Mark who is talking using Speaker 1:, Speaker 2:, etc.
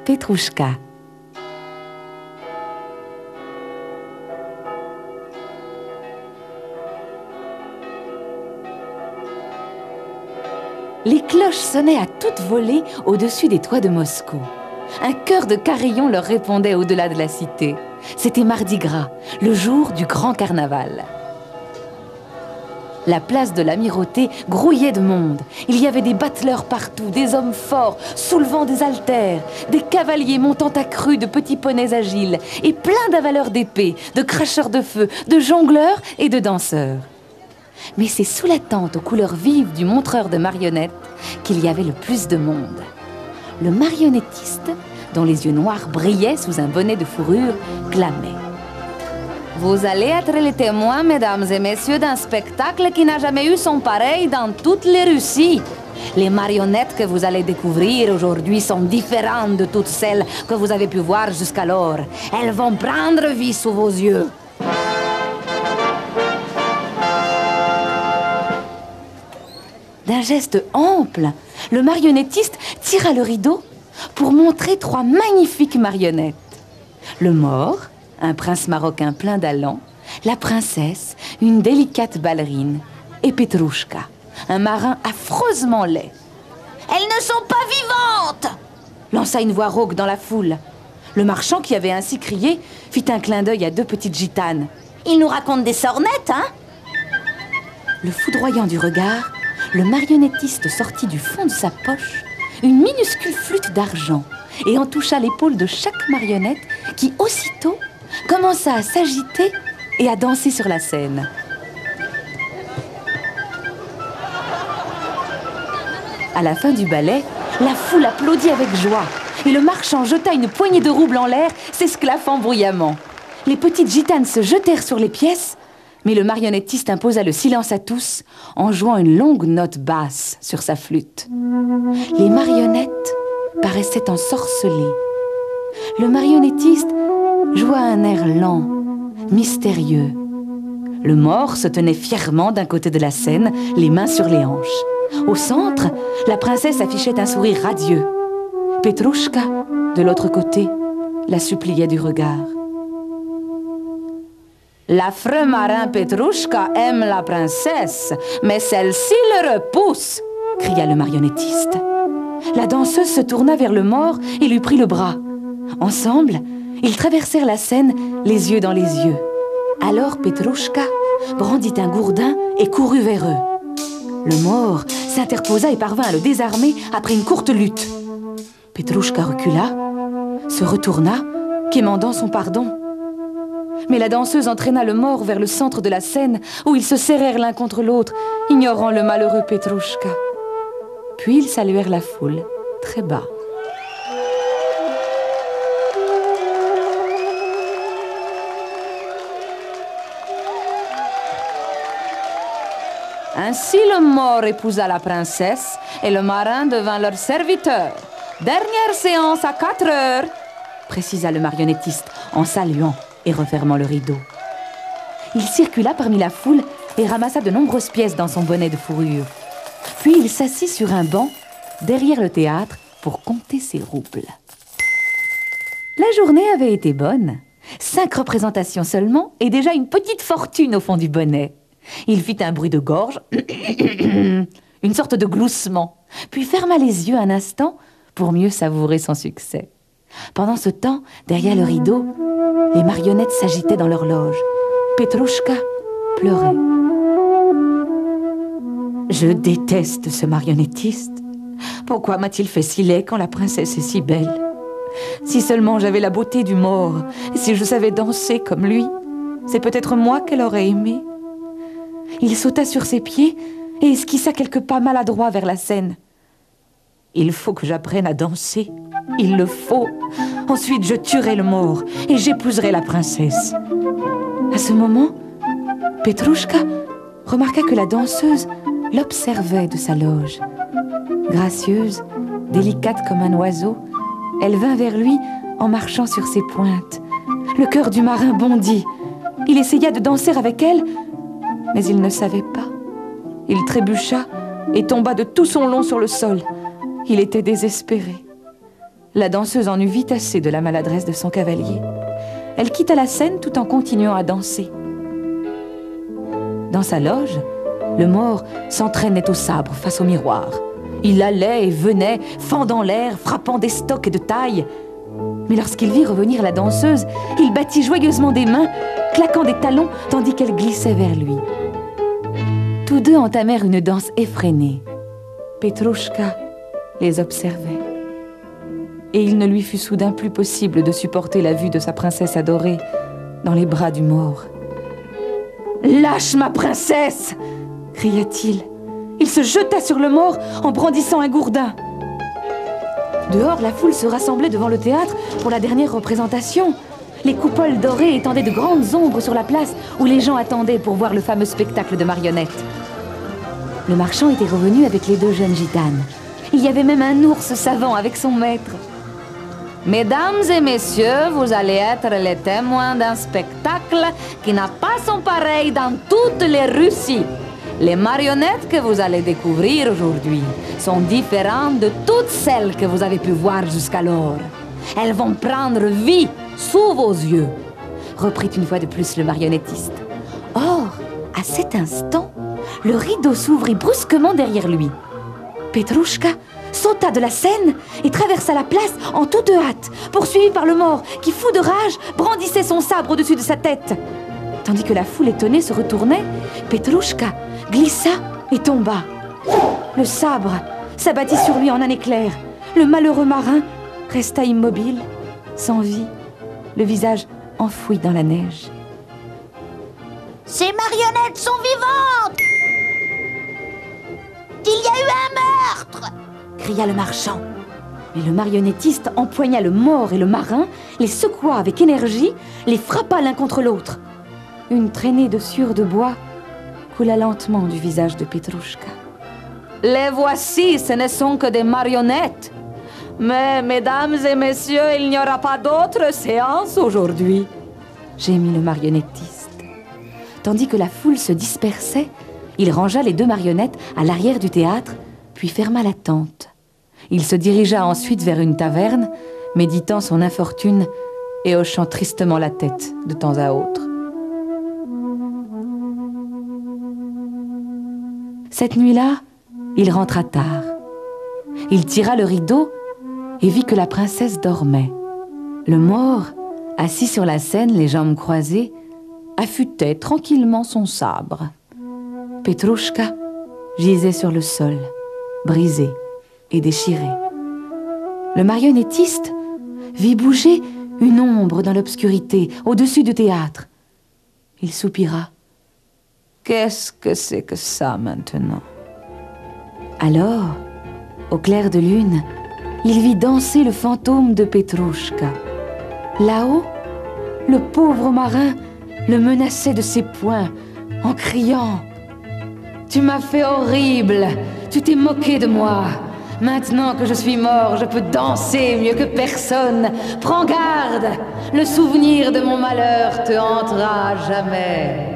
Speaker 1: Petrouchka. Les cloches sonnaient à toute volée au-dessus des toits de Moscou. Un chœur de carillons leur répondait au-delà de la cité. C'était Mardi Gras, le jour du grand carnaval. La place de l'Amirauté grouillait de monde. Il y avait des bateleurs partout, des hommes forts soulevant des haltères, des cavaliers montant à cru de petits poneys agiles et plein d'avaleurs d'épées, de cracheurs de feu, de jongleurs et de danseurs. Mais c'est sous la tente aux couleurs vives du montreur de marionnettes qu'il y avait le plus de monde. Le marionnettiste, dont les yeux noirs brillaient sous un bonnet de fourrure, clamait. Vous allez être les témoins, mesdames et messieurs, d'un spectacle qui n'a jamais eu son pareil dans toute les Russies. Les marionnettes que vous allez découvrir aujourd'hui sont différentes de toutes celles que vous avez pu voir jusqu'alors. Elles vont prendre vie sous vos yeux. D'un geste ample, le marionnettiste tira le rideau pour montrer 3 magnifiques marionnettes. Le mort, un prince marocain plein d'allant, la princesse, une délicate ballerine, et Petrouchka, un marin affreusement laid. « Elles ne sont pas vivantes !» lança une voix rauque dans la foule. Le marchand qui avait ainsi crié fit un clin d'œil à 2 petites gitanes. « Ils nous racontent des sornettes, hein ?» Le foudroyant du regard, le marionnettiste sortit du fond de sa poche une minuscule flûte d'argent et en toucha l'épaule de chaque marionnette qui, aussitôt, commença à s'agiter et à danser sur la scène. À la fin du ballet, la foule applaudit avec joie et le marchand jeta une poignée de roubles en l'air, s'esclaffant bruyamment. Les petites gitanes se jetèrent sur les pièces, mais le marionnettiste imposa le silence à tous en jouant une longue note basse sur sa flûte. Les marionnettes paraissaient ensorcelées. Le marionnettiste joua un air lent, mystérieux. Le mort se tenait fièrement d'un côté de la scène, les mains sur les hanches. Au centre, la princesse affichait un sourire radieux. Petrouchka, de l'autre côté, la suppliait du regard. L'affreux marin Petrouchka aime la princesse, mais celle-ci le repousse, cria le marionnettiste. La danseuse se tourna vers le mort et lui prit le bras. Ensemble, ils traversèrent la scène, les yeux dans les yeux. Alors Petrouchka brandit un gourdin et courut vers eux. Le mort s'interposa et parvint à le désarmer après une courte lutte. Petrouchka recula, se retourna, quémandant son pardon. Mais la danseuse entraîna le mort vers le centre de la scène où ils se serrèrent l'un contre l'autre, ignorant le malheureux Petrouchka. Puis ils saluèrent la foule, très bas. Ainsi le mort épousa la princesse et le marin devint leur serviteur. Dernière séance à 4 heures, précisa le marionnettiste en saluant et refermant le rideau. Il circula parmi la foule et ramassa de nombreuses pièces dans son bonnet de fourrure. Puis il s'assit sur un banc derrière le théâtre pour compter ses roubles. La journée avait été bonne. 5 représentations seulement et déjà une petite fortune au fond du bonnet. Il fit un bruit de gorge, une sorte de gloussement, puis ferma les yeux un instant pour mieux savourer son succès. Pendant ce temps, derrière le rideau, les marionnettes s'agitaient dans leur loge. Petrouchka pleurait. Je déteste ce marionnettiste. Pourquoi m'a-t-il fait si laid quand la princesse est si belle? Si seulement j'avais la beauté du mort, si je savais danser comme lui, c'est peut-être moi qu'elle aurait aimé. Il sauta sur ses pieds et esquissa quelques pas maladroits vers la scène. Il faut que j'apprenne à danser. Il le faut. Ensuite, je tuerai le mort et j'épouserai la princesse. À ce moment, Petrouchka remarqua que la danseuse l'observait de sa loge. Gracieuse, délicate comme un oiseau, elle vint vers lui en marchant sur ses pointes. Le cœur du marin bondit. Il essaya de danser avec elle, mais il ne savait pas. Il trébucha et tomba de tout son long sur le sol. Il était désespéré. La danseuse en eut vite assez de la maladresse de son cavalier. Elle quitta la scène tout en continuant à danser. Dans sa loge, le mort s'entraînait au sabre face au miroir. Il allait et venait, fendant l'air, frappant des stocks de taille. Mais lorsqu'il vit revenir la danseuse, il battit joyeusement des mains, claquant des talons tandis qu'elle glissait vers lui. Tous deux entamèrent une danse effrénée. Petrouchka les observait. Et il ne lui fut soudain plus possible de supporter la vue de sa princesse adorée dans les bras du mort. « Lâche ma princesse !» cria-t-il. Il se jeta sur le mort en brandissant un gourdin. Dehors, la foule se rassemblait devant le théâtre pour la dernière représentation. Les coupoles dorées étendaient de grandes ombres sur la place où les gens attendaient pour voir le fameux spectacle de marionnettes. Le marchand était revenu avec les deux jeunes gitanes. Il y avait même un ours savant avec son maître. « Mesdames et messieurs, vous allez être les témoins d'un spectacle qui n'a pas son pareil dans toutes les Russies. Les marionnettes que vous allez découvrir aujourd'hui sont différentes de toutes celles que vous avez pu voir jusqu'alors. Elles vont prendre vie sous vos yeux, » reprit une fois de plus le marionnettiste. Or, à cet instant, le rideau s'ouvrit brusquement derrière lui. Petrouchka sauta de la scène et traversa la place en toute hâte, poursuivi par le mort qui, fou de rage, brandissait son sabre au-dessus de sa tête. Tandis que la foule étonnée se retournait, Petrouchka glissa et tomba. Le sabre s'abattit sur lui en un éclair. Le malheureux marin resta immobile, sans vie, le visage enfoui dans la neige.
Speaker 2: « Ces marionnettes sont vivantes! Il y a eu un meurtre !» cria le marchand.
Speaker 1: Mais le marionnettiste empoigna le mort et le marin, les secoua avec énergie, les frappa l'un contre l'autre. Une traînée de sueur de bois coula lentement du visage de Petrouchka. « Les voici, ce ne sont que des marionnettes. Mais, mesdames et messieurs, il n'y aura pas d'autre séance aujourd'hui, » gémit le marionnettiste. Tandis que la foule se dispersait, il rangea les deux marionnettes à l'arrière du théâtre, puis ferma la tente. Il se dirigea ensuite vers une taverne, méditant son infortune et hochant tristement la tête de temps à autre. Cette nuit-là, il rentra tard. Il tira le rideau et vit que la princesse dormait. Le mort, assis sur la scène, les jambes croisées, affûtait tranquillement son sabre. Petrouchka gisait sur le sol, brisée et déchirée. Le marionnettiste vit bouger une ombre dans l'obscurité, au-dessus du théâtre. Il soupira. « Qu'est-ce que c'est que ça maintenant ?» Alors, au clair de lune, il vit danser le fantôme de Petrouchka. Là-haut, le pauvre marin le menaçait de ses poings en criant « Tu m'as fait horrible, tu t'es moqué de moi. Maintenant que je suis mort, je peux danser mieux que personne. Prends garde, le souvenir de mon malheur te hantera à jamais. »